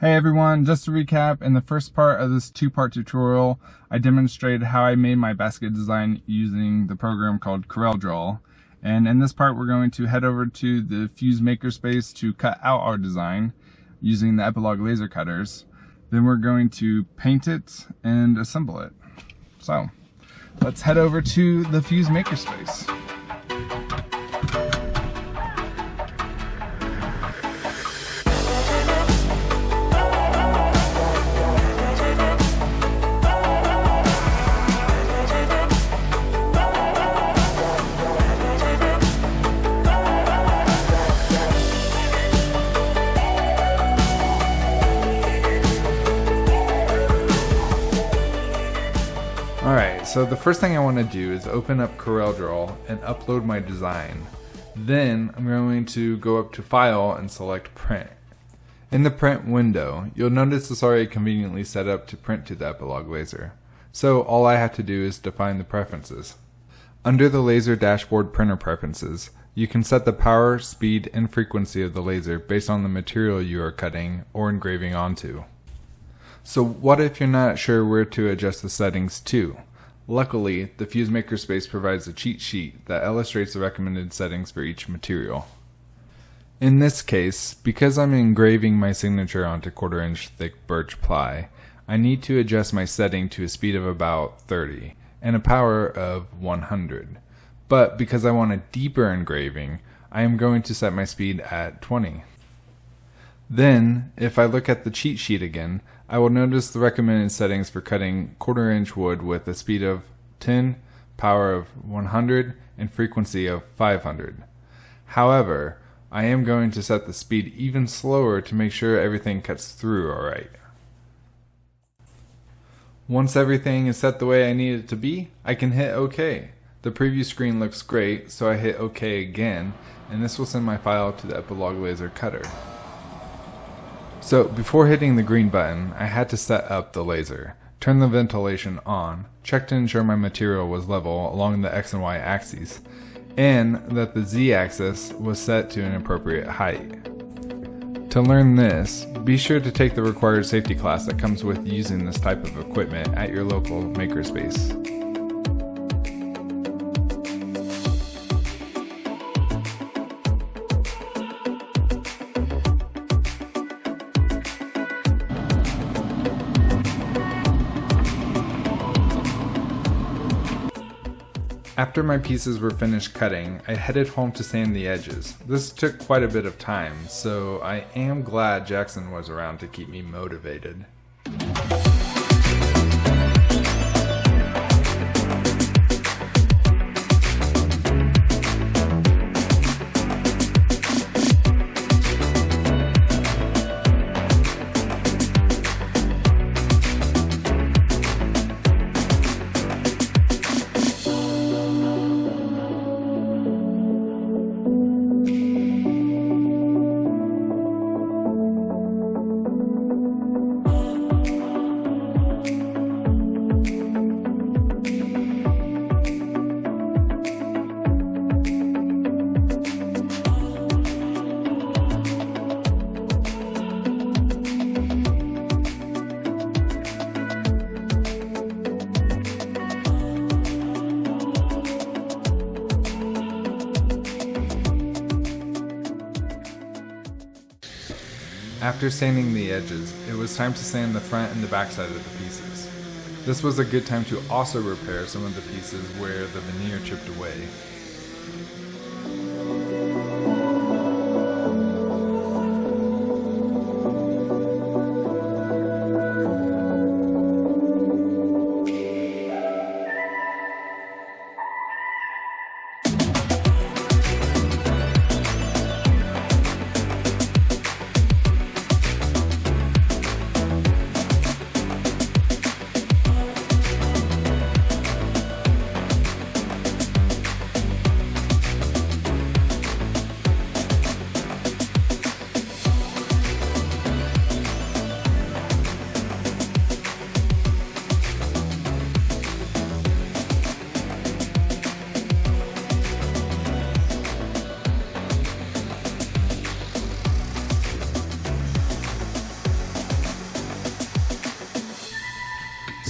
Hey everyone, just to recap, in the first part of this two-part tutorial, I demonstrated how I made my basket design using the program called CorelDRAW. And in this part, we're going to head over to the Fuse Makerspace to cut out our design using the Epilogue laser cutters. Then we're going to paint it and assemble it. So, let's head over to the Fuse Makerspace. Alright, so the first thing I want to do is open up CorelDRAW and upload my design. Then I'm going to go up to File and select Print. In the Print window, you'll notice it's already conveniently set up to print to the Epilogue laser. So all I have to do is define the preferences. Under the Laser Dashboard Printer Preferences, you can set the power, speed, and frequency of the laser based on the material you are cutting or engraving onto. So what if you're not sure where to adjust the settings to? Luckily, the Fuse Makerspace provides a cheat sheet that illustrates the recommended settings for each material. In this case, because I'm engraving my signature onto 1/4 inch thick birch ply, I need to adjust my setting to a speed of about 30 and a power of 100. But because I want a deeper engraving, I am going to set my speed at 20. Then, if I look at the cheat sheet again, I will notice the recommended settings for cutting 1/4 inch wood with a speed of 10, power of 100, and frequency of 500. However, I am going to set the speed even slower to make sure everything cuts through alright. Once everything is set the way I need it to be, I can hit OK. The preview screen looks great, so I hit OK again, and this will send my file to the Epilogue laser cutter. So before hitting the green button, I had to set up the laser, turn the ventilation on, check to ensure my material was level along the X and Y axes, and that the Z axis was set to an appropriate height. To learn this, be sure to take the required safety class that comes with using this type of equipment at your local makerspace. After my pieces were finished cutting, I headed home to sand the edges. This took quite a bit of time, so I am glad Jaxon was around to keep me motivated. After sanding the edges, it was time to sand the front and the back side of the pieces. This was a good time to also repair some of the pieces where the veneer chipped away.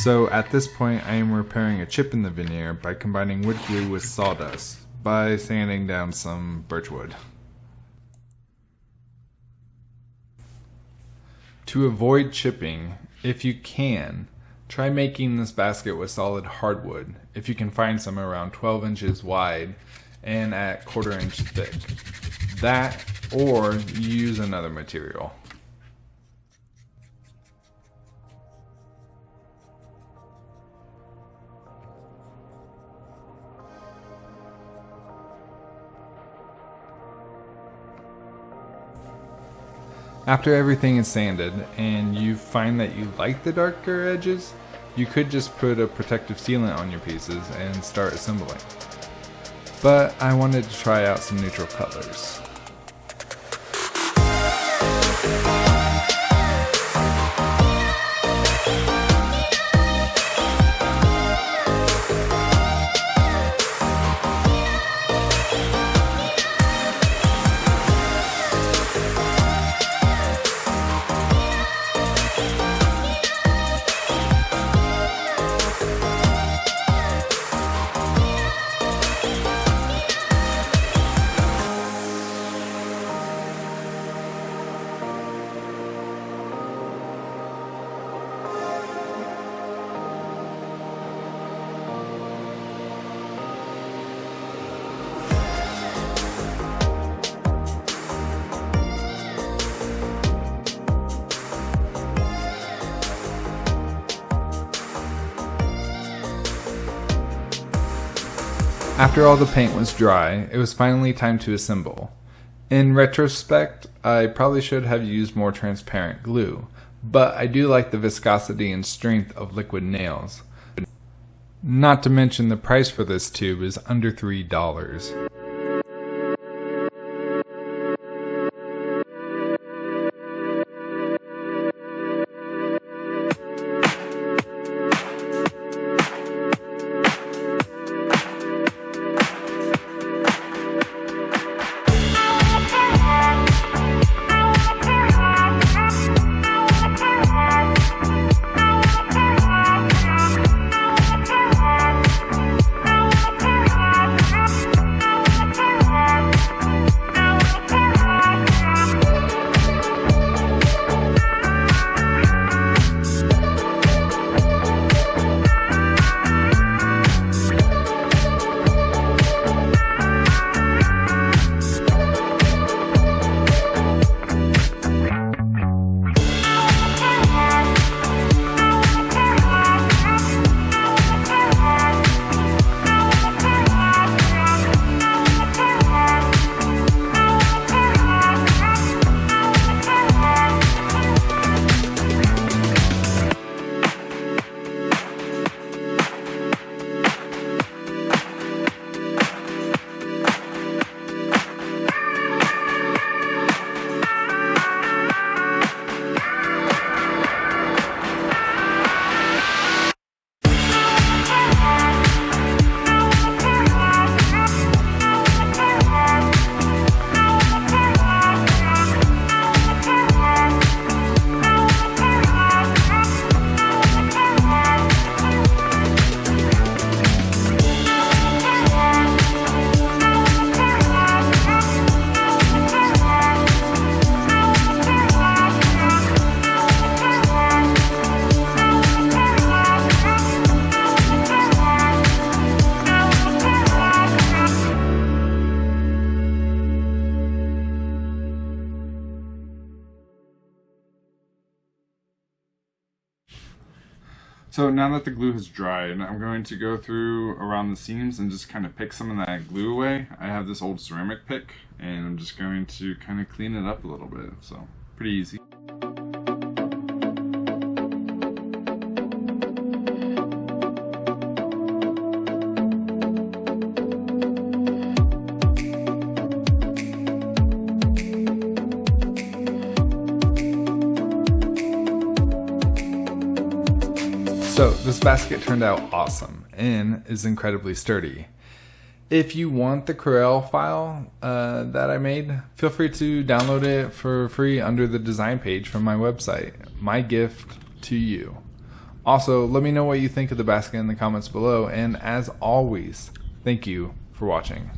So at this point I am repairing a chip in the veneer by combining wood glue with sawdust by sanding down some birch wood. To avoid chipping, if you can, try making this basket with solid hardwood, if you can find some around 12 inches wide and at 1/4 inch thick. That, or use another material. After everything is sanded and you find that you like the darker edges, you could just put a protective sealant on your pieces and start assembling. But I wanted to try out some neutral colors. After all the paint was dry, it was finally time to assemble. In retrospect, I probably should have used more transparent glue, but I do like the viscosity and strength of liquid nails. Not to mention the price for this tube is under $3. So now that the glue has dried, I'm going to go through around the seams and just kind of pick some of that glue away. I have this old ceramic pick and I'm just going to kind of clean it up a little bit, so pretty easy. So this basket turned out awesome and is incredibly sturdy. If you want the Corel file that I made, feel free to download it for free under the design page from my website. My gift to you. Also, let me know what you think of the basket in the comments below, and as always, thank you for watching.